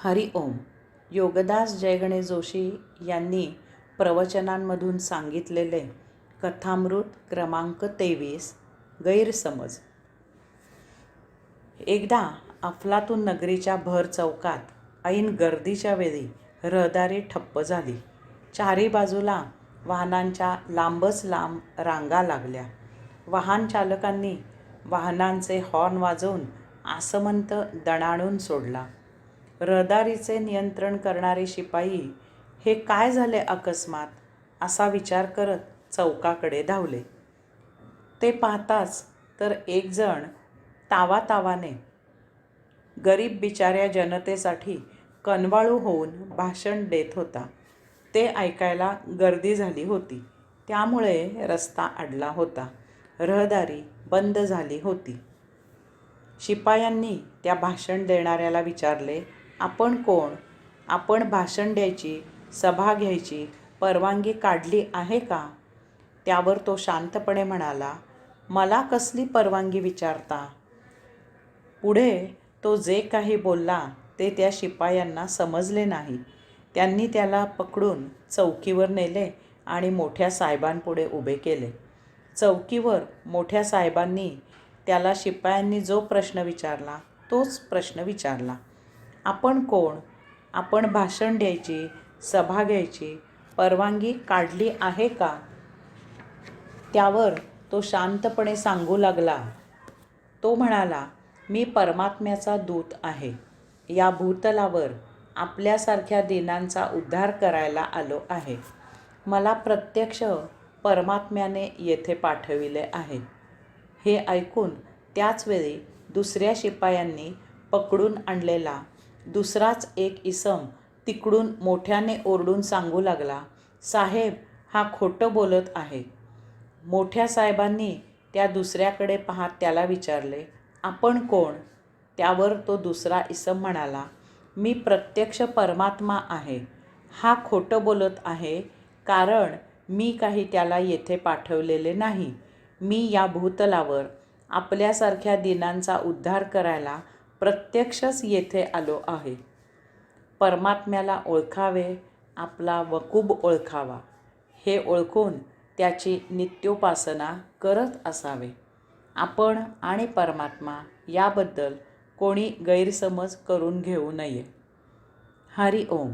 हरि ओम. योगदास जयगणेश जोशी यांनी प्रवचनांमधून सांगितलेले कथामृत क्रमांक 23 गैरसमज. एकदा अफलातून नगरीच्या भर चौकात ऐन गर्दीच्या वेळी रहदारी ठप्प झाली. चारी बाजूला वाहनांच्या लांबच लांब रांगा लागल्या. वाहन चालकांनी वाहनांचे हॉर्न वाजवून आसमंत दणाणून सोडला. रहदारीचे नियंत्रण करणारे शिपाई हे काय झाले अकस्मात असा विचार करत चौकाकडे धावले. ते पाहताच तर एक जण तावातावाने गरीब बिचाऱ्या जनतेसाठी कनवाळू होऊन भाषण देत होता. ते ऐकायला गर्दी झाली होती, त्यामुळे रस्ता अडला होता. रहदारी बंद झाली होती. शिपायांनी त्या भाषण देणाऱ्याला विचारले, आपण कोण? आपण भाषण द्यायची, सभा घ्यायची परवानगी काढली आहे का? त्यावर तो शांतपणे म्हणाला, मला कसली परवानगी विचारता? पुढे तो जे काही बोलला ते त्या शिपायांना समजले नाही. त्यांनी त्याला पकडून चौकीवर नेले आणि मोठ्या साहेबांपुढे उभे केले. चौकीवर मोठ्या साहेबांनी त्याला शिपायांनी जो प्रश्न विचारला तोच प्रश्न विचारला. आपण कोण? आपण भाषण द्यायची, सभा घ्यायची परवानगी काढली आहे का? त्यावर तो शांतपणे सांगू लागला. तो म्हणाला, मी परमात्म्याचा दूत आहे. या भूतलावर आपल्यासारख्या दीनांचा उद्धार करायला आलो आहे. मला प्रत्यक्ष परमात्म्याने येथे पाठविले आहे. हे ऐकून त्याच वेळी दुसऱ्या शिपायांनी पकडून आणलेला दुसराच एक इसम तिकडून मोठ्याने ओरडून सांगू लागला, साहेब हा खोटं बोलत आहे. मोठ्या साहेबांनी त्या दुसऱ्याकडे पाहत त्याला विचारले, आपण कोण? त्यावर तो दुसरा इसम म्हणाला, मी प्रत्यक्ष परमात्मा आहे. हा खोटं बोलत आहे, कारण मी काही त्याला येथे पाठवलेले नाही. मी या भूतलावर आपल्यासारख्या दीनांचा उद्धार करायला प्रत्यक्षच येथे आलो आहे. परमात्म्याला ओळखावे, आपला वकूब ओळखावा. हे ओळखून त्याची नित्योपासना करत असावे. आपण आणि परमात्मा याबद्दल कोणी गैरसमज करून घेऊ नये. हरि ओम.